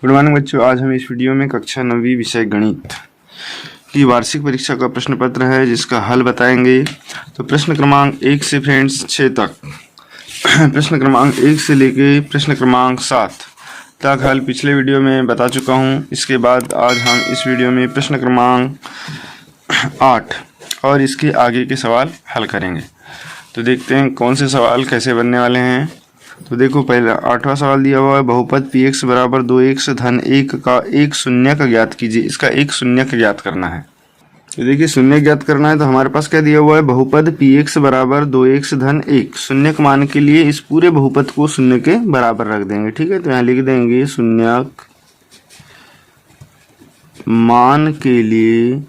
Good morning बच्चों। आज हम इस वीडियो में कक्षा 9वीं विषय गणित की वार्षिक परीक्षा का प्रश्न पत्र है जिसका हल बताएंगे। तो प्रश्न क्रमांक 1 से फ्रेंड्स 6 तक प्रश्न क्रमांक 1 से लेके प्रश्न क्रमांक 7 तक हल पिछले वीडियो में बता चुका हूं। इसके बाद आज हम इस वीडियो में प्रश्न क्रमांक 8 और इसके आगे के सवाल हल करेंगे। तो देखते हैं कौन से सवाल कैसे बनने वाले हैं। तो देखो, पहला 8वां सवाल दिया हुआ है, बहुपद px बराबर 2x धन 1 का एक शून्य का ज्ञात कीजिए। इसका एक शून्य का ज्ञात करना है। तो देखिए, शून्य ज्ञात करना है तो हमारे पास क्या दिया हुआ है, बहुपद px बराबर 2x धन 1। शून्य के मान के लिए इस पूरे बहुपद को शून्य के बराबर रख देंगे। ठीक है, तो यहाँ लिख देंगे शून्य मान के लिए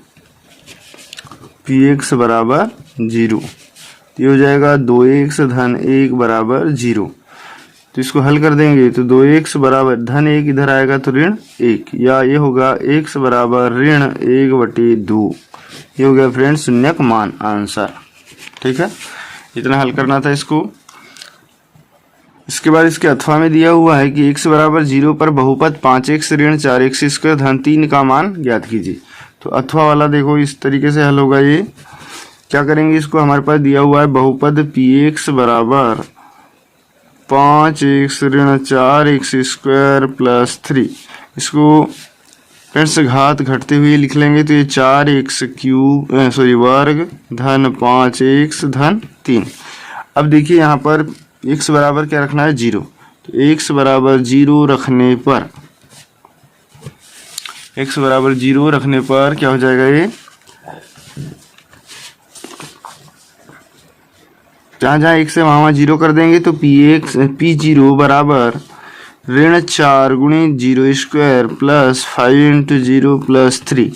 px बराबर 0। ये हो जाएगा 2x धन 1 बराबर 0। तो इसको हल कर देंगे तो 2x बराबर धन 1 इधर आएगा तो ऋण 1, या ये होगा x बराबर ऋण 1/2। ये हो गया फ्रेंड्स शून्य का मान, आंसर। ठीक है, इतना हल करना था इसको। इसके बाद इसके अथवा में दिया हुआ है कि x बराबर 0 पर बहुपद 5x ऋण 4x स्क्वायर धन 3 का मान ज्ञात कीजिए। तो अथवा वाला देखो इस तरीके से हल होगा। ये क्या करेंगे, इसको हमारे पास दिया हुआ है बहुपद px बराबर 5x ऋण 4x स्क्वायर प्लस 3। इसको फ्रेंड्स घात घटते हुए लिख लेंगे तो ये 4x वर्ग धन 5x धन 3। अब देखिए यहाँ पर x बराबर क्या रखना है, 0। तो x बराबर 0 रखने पर क्या हो जाएगा, ये जहाँ जहाँ x है वहाँ 0 कर देंगे तो p0 बराबर ऋण 4 गुणित 0 स्क्वायर प्लस 5 इंटू 0 प्लस 3।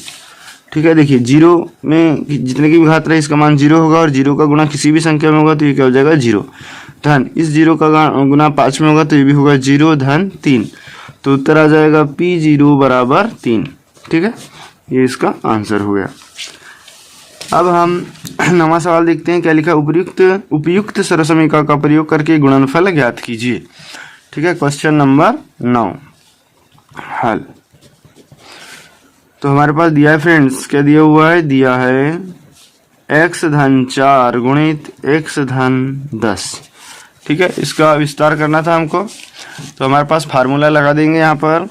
ठीक है, देखिए 0 में जितने की भी घात रहे इसका मान 0 होगा और 0 का गुणा किसी भी संख्या में होगा तो ये क्या हो जाएगा, 0 धन इस 0 का गुणा 5 में होगा तो ये भी होगा 0 धन 3। तो उत्तर आ जाएगा p0 बराबर 3। ठीक है, ये इसका आंसर हो गया। अब हम 9वां सवाल देखते हैं। क्या लिखा, उपयुक्त सरसमीका का प्रयोग करके गुणनफल ज्ञात कीजिए। ठीक है, क्वेश्चन नंबर 9 हल। तो हमारे पास दिया है फ्रेंड्स, क्या दिया हुआ है, दिया है x धन 4 गुणित x धन 10। ठीक है, इसका विस्तार करना था हमको तो हमारे पास फार्मूला लगा देंगे यहाँ पर।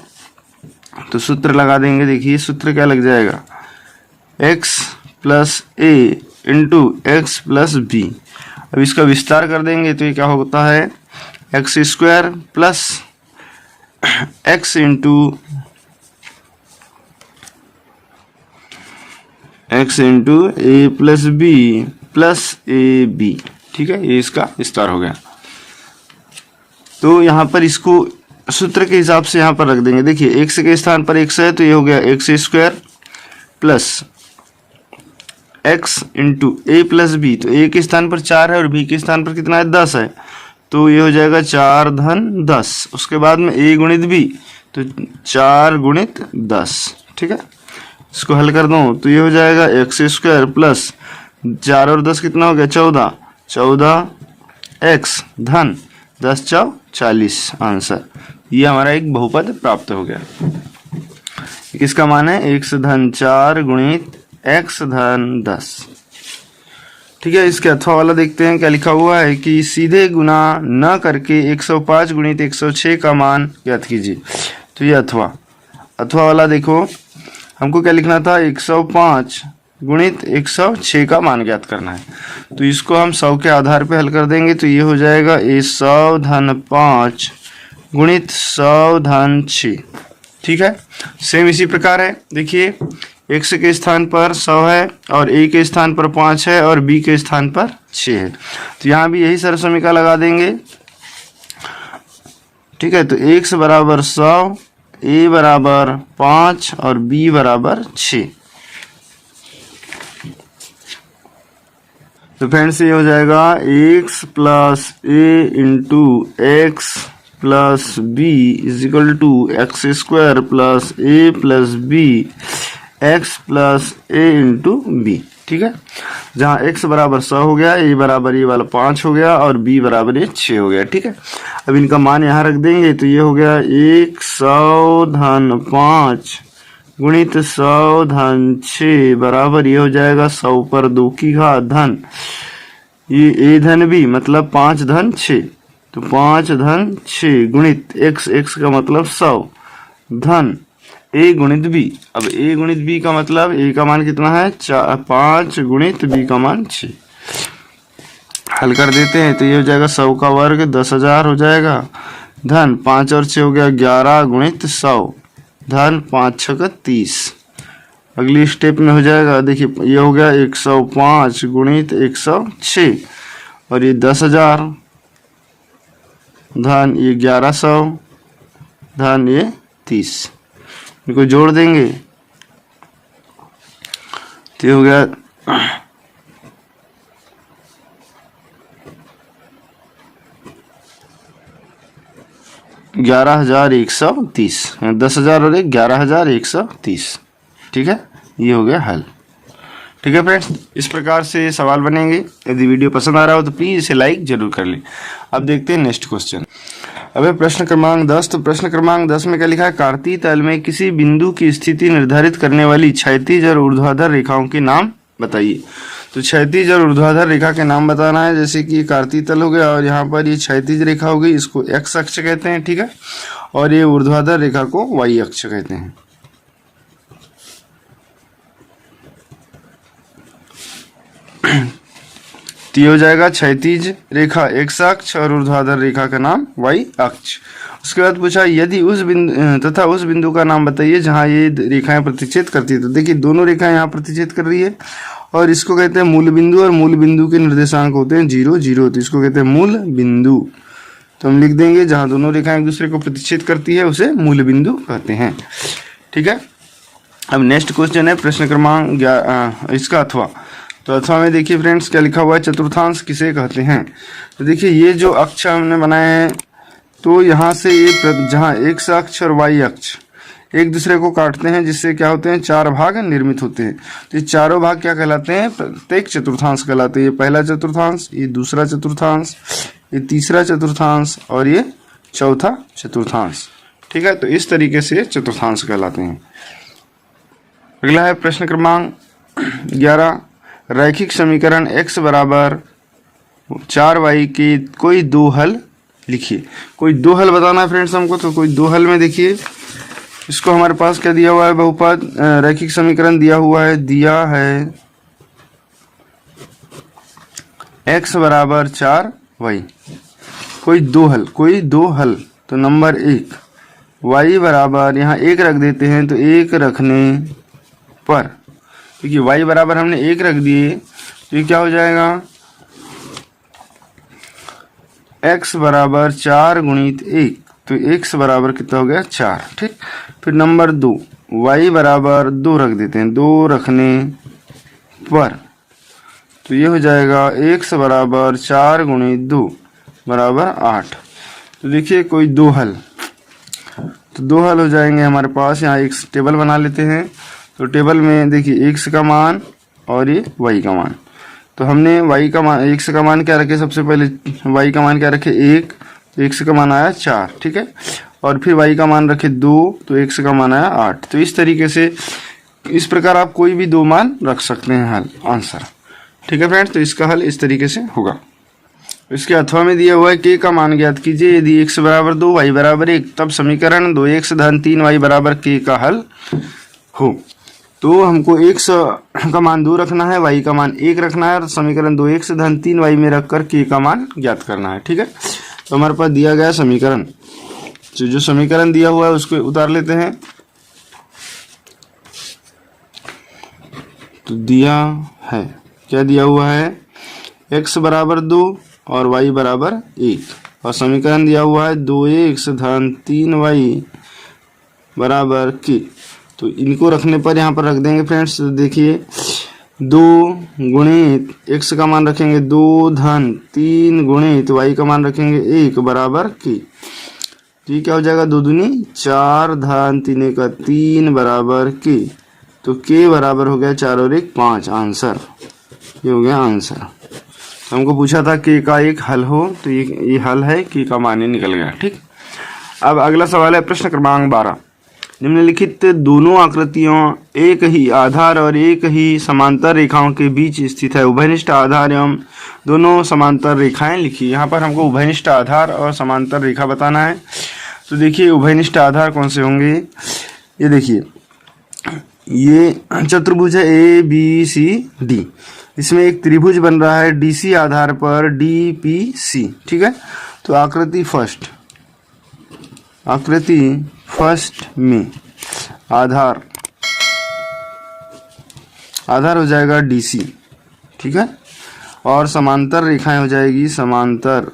तो सूत्र लगा देंगे। देखिए सूत्र क्या लग जाएगा, x plus a into x plus b. अब इसका विस्तार कर देंगे तो ये क्या होता है, x square plus x into a plus b plus a b. ठीक है, ये इसका विस्तार हो गया। तो यहाँ पर इसको सूत्र के हिसाब से यहाँ पर रख देंगे। देखिए एक्स के स्थान पर एक्स है तो ये हो गया x square plus x into a plus b. तो a के स्थान पर 4 है और b के स्थान पर कितना है, 10 है। तो ये हो जाएगा 4 धन 10। उसके बाद में a गुणित b तो 4 गुणित 10। ठीक है, इसको हल कर दो तो ये हो जाएगा एक्स स्क्वायर प्लस 4 और 10 कितना हो गया, 14 x धन 10 × 40। आंसर, ये हमारा एक बहुपद प्राप्त हो गया। इसका मान है x धन 4 गुणित x धन 10। ठीक है, इसके अथवा वाला देखते हैं। क्या लिखा हुआ है कि सीधे गुना न करके 105 गुणित 106 का मान ज्ञात कीजिए। तो ये अथवा वाला देखो, हमको क्या लिखना था, 105 गुणित 106 का मान ज्ञात करना है। तो इसको हम 100 के आधार पे हल कर देंगे तो ये हो जाएगा 100 धन 5 गुणित 100 धन 6। ठीक है, सेम इसी प्रकार है। देखिए x के स्थान पर 100 है और a के स्थान पर 5 है और b के स्थान पर 6 है। तो यहाँ भी यही सरसमीका लगा देंगे। ठीक है, तो x बराबर 100, a बराबर 5 और b बराबर 6। तो फ्रेंड्स ये हो जाएगा x plus a into x plus b is equal to x square plus a plus b x plus a into b. ठीक है, जहाँ x बराबर 100 हो गया, a बराबर ये वाला 5 हो गया और b बराबर ये 6 हो गया। ठीक है, अब इनका मान यहाँ रख देंगे तो ये हो गया 100 धन 5 गुणित 100 धन 6 बराबर ये हो जाएगा 100 पर 2 की घात धन ये a धन b मतलब 5 धन 6, तो 5 धन 6 गुणित x का मतलब 100 धन a गुणित b। अब a गुणित b का मतलब a का मान कितना है 5 गुणित b का मान 6। हल कर देते हैं तो ये हो जाएगा 100 का वर्ग 10,000 हो जाएगा धन 5 और 6 हो गया 11 गुणित 100 धन 5 6 का 30। अगली स्टेप में हो जाएगा, देखिए ये हो गया 105 गुणित 106 और ये 10,000 धन ये 1100 धन ये 30। इनको जोड़ देंगे तो ये हो गया 11,130, 10,000 और 11,130। ठीक है, ये हो गया हल। ठीक है फ्रेंड्स, इस प्रकार से सवाल बनेंगे। यदि वीडियो पसंद आ रहा हो तो प्लीज इसे लाइक जरूर कर लें। अब देखते हैं नेक्स्ट क्वेश्चन। अब प्रश्न क्रमांक 10। तो प्रश्न क्रमांक 10 में क्या लिखा है, कार्तीय तल में किसी बिंदु की स्थिति निर्धारित करने वाली क्षैतिज और ऊर्ध्वाधर रेखाओं के नाम बताइए। तो क्षैतिज और ऊर्ध्वाधर रेखा के नाम बताना है। जैसे कि कार्तीय तल हो गया और यहाँ पर ये क्षैतिज रेखा हो गई, इसको एक्स अक्ष कहते हैं। ठीक है, और ये ऊर्ध्वाधर रेखा को वाई अक्ष कहते हैं। तो ये हो जाएगा क्षैतिज रेखा एक्स अक्ष और ऊर्ध्वाधर रेखा का नाम वाई अक्ष। उसके बाद पूछा यदि उस बिंदु तथा उस बिंदु का नाम बताइए जहां ये रेखाएं प्रतिच्छेद करती है। तो देखिए दोनों रेखाएं यहाँ प्रतिच्छेद कर रही है और इसको कहते हैं मूल बिंदु, और मूल बिंदु के निर्देशांक होते हैं 0 0, तो इसको कहते हैं मूल बिंदु। तो हम लिख देंगे जहां दोनों रेखाएं एक दूसरे को प्रतिच्छेद करती है उसे मूल बिंदु कहते हैं। ठीक है, अब नेक्स्ट क्वेश्चन है प्रश्न क्रमांक इसका अथवा। तो अथवा में देखिए फ्रेंड्स क्या लिखा हुआ है, चतुर्थांश किसे कहते हैं। तो देखिए ये जो अक्ष हमने बनाए हैं, तो यहाँ से ये जहाँ एक्स अक्ष और वाई अक्ष एक दूसरे को काटते हैं, जिससे क्या होते हैं 4 भाग निर्मित होते हैं। तो ये चारों भाग क्या कहलाते हैं, प्रत्येक चतुर्थांश कहलाते हैं। ये पहला चतुर्थांश, ये दूसरा चतुर्थांश, ये तीसरा चतुर्थांश और ये चौथा चतुर्थांश। ठीक है, तो इस तरीके से चतुर्थांश कहलाते हैं। अगला है प्रश्न क्रमांक 11। रैखिक समीकरण x बराबर 4y के कोई 2 हल लिखिए। कोई 2 हल बताना है फ्रेंड्स हमको। तो कोई 2 हल में देखिए इसको हमारे पास क्या दिया हुआ है, बहुपद रैखिक समीकरण दिया हुआ है, दिया है x बराबर 4y। कोई 2 हल, कोई 2 हल। तो नंबर 1 y बराबर यहाँ 1 रख देते हैं। तो 1 रखने पर देखिए y बराबर हमने 1 रख दिए तो ये क्या हो जाएगा, x बराबर 4 गुणित 1, तो x बराबर कितना हो गया 4। ठीक, फिर नंबर 2 y बराबर 2 रख देते हैं। 2 रखने पर तो ये हो जाएगा x बराबर 4 गुणित 2 बराबर 8। तो देखिए कोई 2 हल, तो 2 हल हो जाएंगे हमारे पास। यहाँ एक टेबल बना लेते हैं। तो टेबल में देखिए x का मान और ये y का मान। तो हमने y का मान, x का मान क्या रखे, सबसे पहले y का मान क्या रखे 1, तो x का मान आया 4। ठीक है, और फिर y का मान रखे 2, तो x का मान आया 8। तो इस तरीके से इस प्रकार आप कोई भी 2 मान रख सकते हैं हल आंसर। ठीक है फ्रेंड्स, तो इसका हल इस तरीके से होगा। इसके अथवा में दिया हुआ है k का मान ज्ञात कीजिए। यदि x बराबर 2 y बराबर 1 तब समीकरण 2x धन 3y बराबर k का हल हो। तो हमको x का मान 2 रखना है, y का मान 1 रखना है और समीकरण 2x धन 3y में रखकर k का मान ज्ञात करना है। ठीक है, तो हमारे पास दिया गया समीकरण, तो जो समीकरण दिया हुआ है उसको उतार लेते हैं। तो दिया है, क्या दिया हुआ है, x बराबर 2 और y बराबर 1 और समीकरण दिया हुआ है 2x धन 3y बराबर k। तो इनको रखने पर यहाँ पर रख देंगे फ्रेंड्स। तो देखिए 2 गुणित x का मान रखेंगे 2 धन 3 गुणित y का मान रखेंगे 1 बराबर k। तो ये क्या हो जाएगा, 2 दूनी 4 धन 3 का 3 बराबर k। तो k बराबर हो गया 4 और 1 5, आंसर ये हो गया आंसर। तो हमको पूछा था k का एक हल हो, तो ये हल है, k का मान निकल गया। ठीक, अब अगला सवाल है प्रश्न क्रमांक 12। निम्नलिखित दोनों आकृतियों एक ही आधार और एक ही समांतर रेखाओं के बीच स्थित है। उभयनिष्ठ आधार एवं दोनों समांतर रेखाएं लिखिए। यहाँ पर हमको उभयनिष्ठ आधार और समांतर रेखा बताना है। तो देखिए उभयनिष्ठ आधार कौन से होंगे, ये देखिए ये चतुर्भुज है ABCD, इसमें एक त्रिभुज बन रहा है DC आधार पर DPC। ठीक है, तो आकृति फर्स्ट में आधार हो जाएगा DC। ठीक है, और समांतर रेखाएं हो जाएगी समांतर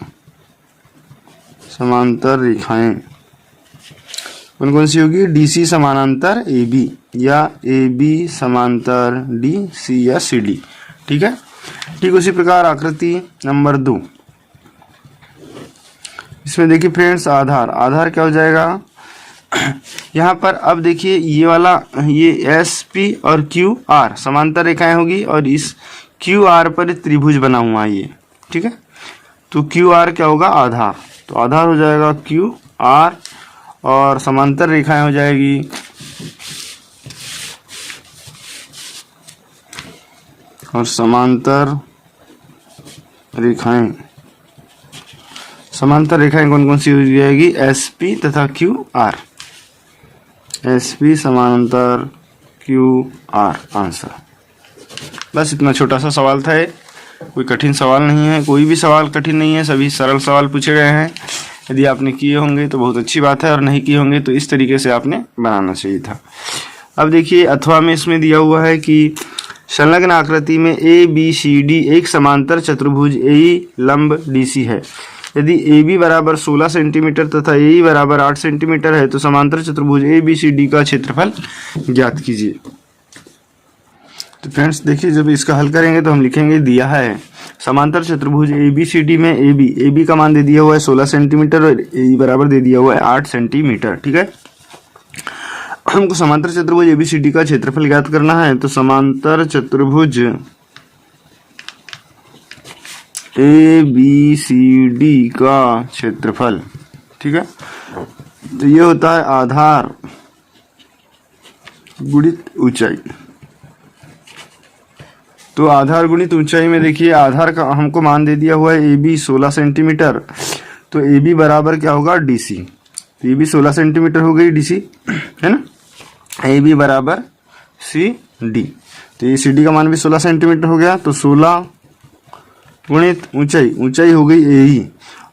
रेखाएं कौन कौन सी होगी, DC समानांतर AB या AB समांतर DC या CD। ठीक है, ठीक उसी प्रकार आकृति नंबर 2, इसमें देखिए फ्रेंड्स आधार क्या हो जाएगा यहाँ पर। अब देखिए ये वाला ये SP और QR समांतर रेखाएं होगी और इस QR पर त्रिभुज बना हुआ है ये। ठीक है, तो QR क्या होगा, आधार, तो आधार हो जाएगा QR और समांतर रेखाएं हो जाएगी और समांतर रेखाएं कौन कौन सी हो जाएगी, SP तथा QR, SP समांतर QR, आंसर। बस इतना छोटा सा सवाल था, कोई कठिन सवाल नहीं है, कोई भी सवाल कठिन नहीं है, सभी सरल सवाल पूछे गए हैं। यदि आपने किए होंगे तो बहुत अच्छी बात है, और नहीं किए होंगे तो इस तरीके से आपने बनाना चाहिए था। अब देखिए अथवा में इसमें दिया हुआ है कि संलग्न आकृति में ABCD एक समांतर चतुर्भुज AE लंब DC है। यदि AB बराबर 16 सेंटीमीटर तथा AE बराबर 8 सेंटीमीटर है तो समांतर चतुर्भुज ABCD का क्षेत्रफल ज्ञात कीजिए। तो फ्रेंड्स देखिए जब इसका हल करेंगे तो हम लिखेंगे दिया है समांतर चतुर्भुज ABCD में AB का मान दे दिया हुआ है 16 सेंटीमीटर और AE बराबर दे दिया हुआ है 8 सेंटीमीटर। ठीक है, हमको समांतर चतुर्भुज ABCD का क्षेत्रफल ज्ञात करना है। तो समांतर चतुर्भुज ABCD का क्षेत्रफल, ठीक है, तो ये होता है आधार गुणित ऊंचाई। तो आधार गुणित ऊंचाई में देखिए आधार का हमको मान दे दिया हुआ है AB 16 सेंटीमीटर, तो AB बराबर क्या होगा DC, तो AB 16 सेंटीमीटर हो गई DC, है ना, AB बराबर CD, तो ये CD का मान भी 16 सेंटीमीटर हो गया। तो 16 गुणित ऊंचाई हो गई AE,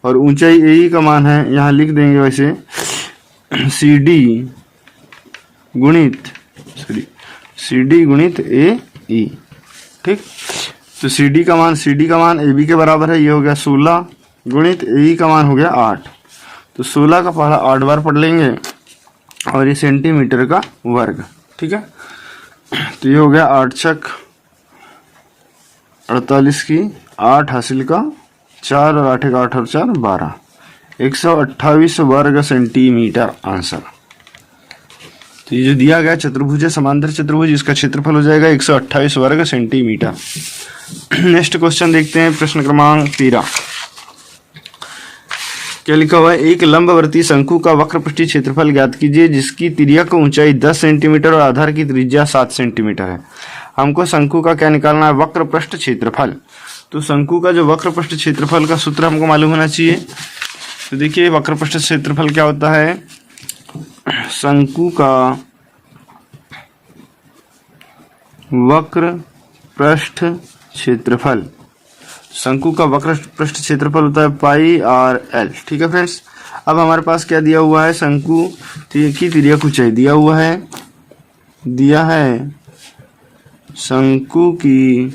और ऊंचाई AE का मान है यहाँ लिख देंगे वैसे CD गुणित AE। ठीक, तो CD का मान AB के बराबर है, ये हो गया 16 गुणित AE का मान हो गया 8, तो 16 का पहला 8 बार पढ़ लेंगे और ये सेंटीमीटर का वर्ग। ठीक है, तो ये हो गया 8 छक 48 की 8 हासिल का 4 और 8 का 8 और 4 12, 128 वर्ग सेंटीमीटर, आंसर। तो ये जो दिया गया चतुर्भुज है समांतर चतुर्भुज, इसका क्षेत्रफल हो जाएगा 128 वर्ग सेंटीमीटर। नेक्स्ट क्वेश्चन देखते हैं, प्रश्न क्रमांक 13। क्या लिखा हुआ है, एक लंबवर्ती शंकु का वक्रपृष्ठीय क्षेत्रफल ज्ञात कीजिए जिसकी तिर्यक ऊंचाई 10 सेंटीमीटर और आधार की त्रिज्या 7 सेंटीमीटर है। हमको शंकु का क्या निकालना है, वक्रपृष्ठ क्षेत्रफल। तो शंकु का जो वक्रपृष्ठ क्षेत्रफल का सूत्र हमको मालूम होना चाहिए। तो देखिए वक्रपृष्ठ क्षेत्रफल क्या होता है, शंकु का वक्रपृष्ठ क्षेत्रफल, शंकु का वक्रपृष्ठ क्षेत्रफल होता है πr/l। ठीक है फ्रेंड्स, अब हमारे पास क्या दिया हुआ है, शंकु की तिर्यक ऊंचाई दिया है शंकु की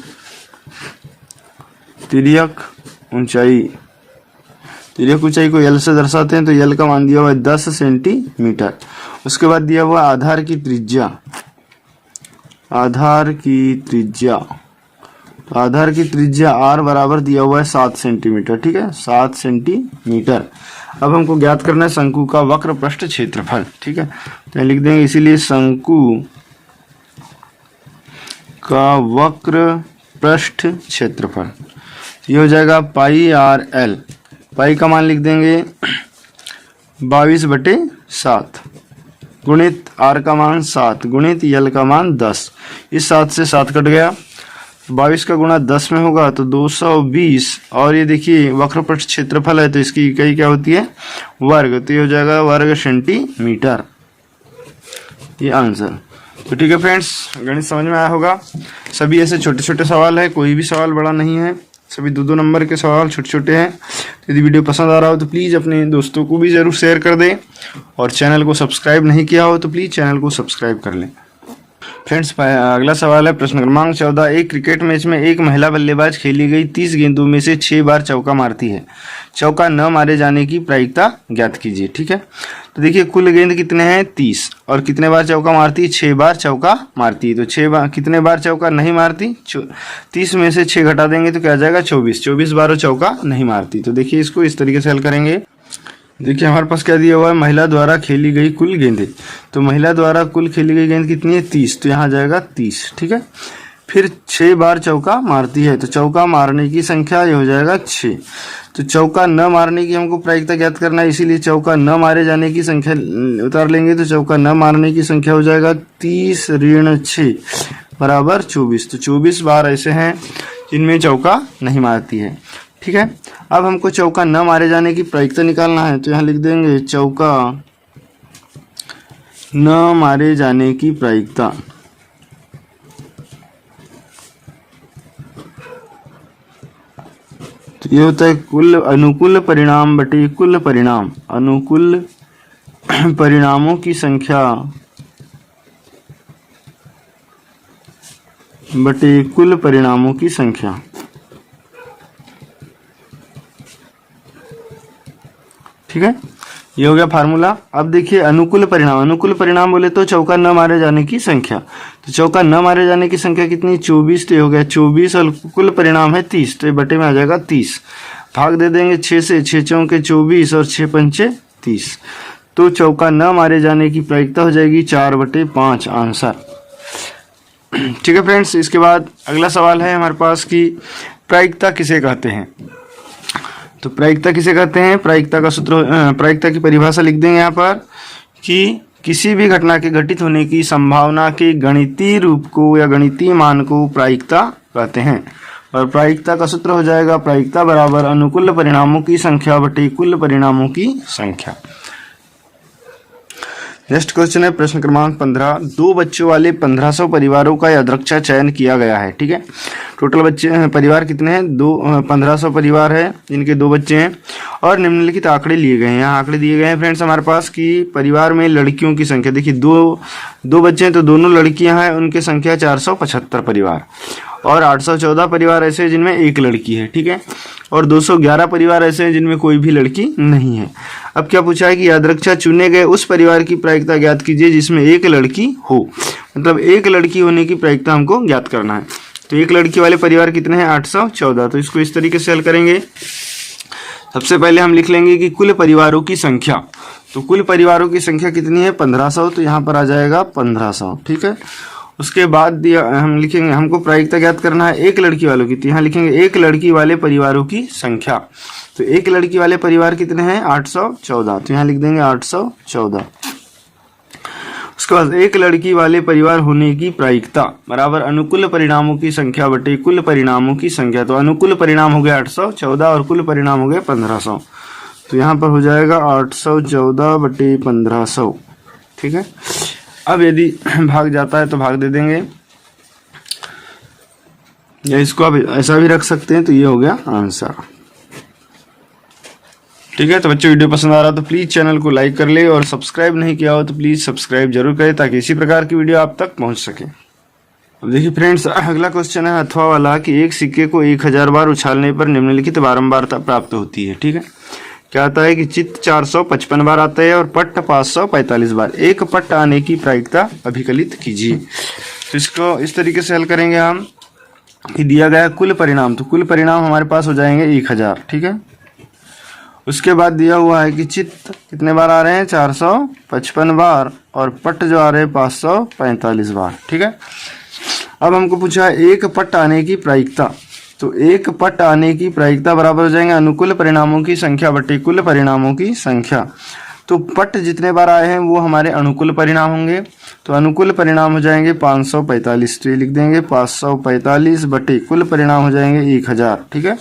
तिर्यक ऊंचाई को L से दर्शाते हैं, तो L का मान दिया हुआ है 10 सेंटीमीटर। उसके बाद दिया हुआ आधार की त्रिज्या, तो आधार की त्रिज्या R बराबर दिया हुआ है 7 सेंटीमीटर। ठीक है, 7 सेंटीमीटर। अब हमको ज्ञात करना है शंकु का वक्रपृष्ठ क्षेत्रफल। ठीक है, तो लिख देंगे इसीलिए शंकु का वक्र पृष्ठ क्षेत्रफल, ये हो जाएगा पाई आर एल। पाई का मान लिख देंगे 22/7 गुणित आर का मान 7 गुणित एल का मान 10। इस 7 से 7 कट गया, 22 का गुणा 10 में होगा तो 220, और ये देखिए वक्रपृष्ठ क्षेत्रफल है तो इसकी इकाई क्या होती है, वर्ग, तो ये हो जाएगा वर्ग सेंटीमीटर, ये आंसर। तो ठीक है फ्रेंड्स, गणित समझ में आया होगा। सभी ऐसे छोटे छोटे सवाल है, कोई भी सवाल बड़ा नहीं है, सभी 2-2 नंबर के सवाल छोटे छोटे हैं। तो यदि वीडियो पसंद आ रहा हो तो प्लीज़ अपने दोस्तों को भी ज़रूर शेयर कर दें, और चैनल को सब्सक्राइब नहीं किया हो तो प्लीज़ चैनल को सब्सक्राइब कर लें। फ्रेंड्स, अगला सवाल है प्रश्न क्रमांक 14। एक क्रिकेट मैच में एक महिला बल्लेबाज खेली गई 30 गेंदों में से 6 बार चौका मारती है। चौका न मारे जाने की प्रायिकता ज्ञात कीजिए। ठीक है, तो देखिए कुल गेंद कितने हैं 30, और कितने बार चौका मारती है, 6 बार चौका मारती है। तो 6 बार कितने बार चौका नहीं मारती, 30 में से 6 घटा देंगे तो क्या आ जाएगा 24 बार वो चौका नहीं मारती। तो देखिए इसको इस तरीके से हल करेंगे। देखिए हमारे पास क्या दिया हुआ है, महिला द्वारा खेली गई कुल गेंदें। तो महिला द्वारा कुल खेली गई गेंद कितनी है 30, तो यहाँ जाएगा 30। ठीक है, फिर 6 बार चौका मारती है, तो चौका मारने की संख्या ये हो जाएगा 6। तो चौका न मारने की हमको प्रायिकता ज्ञात करना है, इसीलिए चौका न मारे जाने की संख्या उतार लेंगे। तो चौका न मारने की संख्या हो जाएगा 30 ऋण 6 बराबर 24। तो 24 बार ऐसे हैं जिनमें चौका नहीं मारती है। ठीक है, अब हमको चौका न मारे जाने की प्रायिकता निकालना है, तो यहाँ लिख देंगे चौका न मारे जाने की प्रायिकता। तो ये होता है कुल अनुकूल परिणाम बटे कुल परिणाम, अनुकूल परिणामों की संख्या बटे कुल परिणामों की संख्या। ठीक है, ये हो गया फार्मूला। अब देखिए अनुकूल परिणाम, अनुकूल परिणाम बोले तो चौका न मारे जाने की संख्या। तो चौका न मारे जाने की संख्या कितनी 24, तो हो गया 24, और कुल परिणाम है 30, तो ये बटे में आ जाएगा 30। भाग दे देंगे 6 से, 6 चौके 24 और 6 पंचे 30। तो चौका न मारे जाने की प्रायिकता हो जाएगी 4/5 आंसर। ठीक है फ्रेंड्स, इसके बाद अगला सवाल है हमारे पास कि प्रायिकता किसे कहते हैं। तो प्रायिकता किसे कहते हैं, प्रायिकता का सूत्र, प्रायिकता की परिभाषा लिख देंगे यहाँ पर कि किसी भी घटना के घटित होने की संभावना के गणितीय रूप को या गणितीय मान को प्रायिकता कहते हैं। और प्रायिकता का सूत्र हो जाएगा प्रायिकता बराबर अनुकूल परिणामों की संख्या बटे कुल परिणामों की संख्या। नेक्स्ट क्वेश्चन है प्रश्न क्रमांक 15। 2 बच्चों वाले 1500 परिवारों का यादृच्छा चयन किया गया है। ठीक है, टोटल बच्चे परिवार कितने हैं, 1500 परिवार है जिनके 2 बच्चे हैं, और निम्नलिखित आंकड़े लिए गए हैं। यहाँ आंकड़े दिए गए हैं फ्रेंड्स हमारे पास कि परिवार में लड़कियों की संख्या, देखिए दो बच्चे हैं तो दोनों लड़कियां हैं, उनकी संख्या 475 परिवार, और 814 परिवार ऐसे हैं जिनमें एक लड़की है। ठीक है, और 211 परिवार ऐसे हैं जिनमें कोई भी लड़की नहीं है। अब क्या पूछा है कि यादृच्छा चुने गए उस परिवार की प्रायिकता ज्ञात कीजिए जिसमें एक लड़की हो, मतलब एक लड़की होने की प्रायिकता हमको ज्ञात करना है। तो एक लड़की वाले परिवार कितने हैं 814। तो इसको इस तरीके से हल करेंगे। सबसे पहले हम लिख लेंगे कि कुल परिवारों की संख्या, तो कुल परिवारों की संख्या कितनी है 1500, तो यहाँ पर आ जाएगा 1500। ठीक है, उसके बाद हम लिखेंगे, हमको प्रायिकता ज्ञात करना है एक लड़की वालों की, तो यहाँ लिखेंगे एक लड़की वाले परिवारों की संख्या। तो एक लड़की वाले परिवार कितने हैं 814, तो यहाँ लिख देंगे 814। उसके बाद एक लड़की वाले परिवार होने की प्रायिकता बराबर अनुकूल परिणामों की संख्या बटे कुल परिणामों की संख्या। तो अनुकूल परिणाम हो गया 814 और कुल परिणाम हो गए 1500, तो यहाँ पर हो जाएगा 814 बटे 1500। ठीक है, अब यदि भाग जाता है तो भाग दे देंगे, या इसको आप ऐसा भी रख सकते हैं। तो ये हो गया आंसर। ठीक है, तो बच्चों वीडियो पसंद आ रहा तो प्लीज़ चैनल को लाइक कर ले, और सब्सक्राइब नहीं किया हो तो प्लीज़ सब्सक्राइब जरूर करें ताकि इसी प्रकार की वीडियो आप तक पहुंच सके। अब देखिए फ्रेंड्स, अगला क्वेश्चन है अथवा वाला कि एक सिक्के को 1000 बार उछालने पर निम्नलिखित बारंबारता प्राप्त होती है। ठीक है, क्या आता है कि चित्त 455 बार आता है और पट्ट 545 बार। एक पट्ट आने की प्रायिकता अभिकलित कीजिए। तो इसको इस तरीके से हल करेंगे हम कि दिया गया कुल परिणाम, तो कुल परिणाम हमारे पास हो जाएंगे 1000। ठीक है, उसके बाद दिया हुआ है कि चित्त कितने बार आ रहे हैं 455 बार, और पट्ट जो आ रहे हैं 545 बार। ठीक है, अब हमको पूछा है एक पट आने की प्रायिकता, तो एक पट आने की प्रायिकता बराबर हो जाएंगे अनुकूल परिणामों की संख्या बटे कुल परिणामों की संख्या। तो पट जितने बार आए हैं वो हमारे अनुकूल परिणाम होंगे, तो अनुकूल परिणाम हो जाएंगे 545, तो ये लिख देंगे 545 बटे कुल परिणाम हो जाएंगे 1000। ठीक है,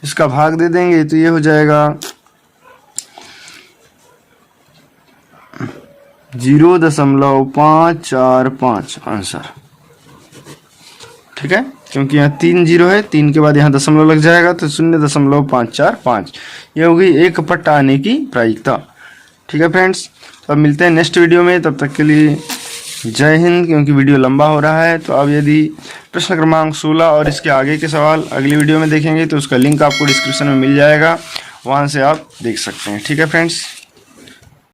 इसका भाग दे देंगे तो ये हो जाएगा 0.545 आंसर। ठीक है, क्योंकि यहाँ 3 जीरो है, 3 के बाद यहाँ दशमलव लग जाएगा तो 0.545 ये हो गई एक पट आने की प्रायिकता। ठीक है फ्रेंड्स, तो अब मिलते हैं नेक्स्ट वीडियो में, तब तक के लिए जय हिंद। क्योंकि वीडियो लंबा हो रहा है, तो अब यदि प्रश्न क्रमांक 16 और इसके आगे के सवाल अगली वीडियो में देखेंगे तो उसका लिंक आपको डिस्क्रिप्शन में मिल जाएगा, वहाँ से आप देख सकते हैं। ठीक है फ्रेंड्स।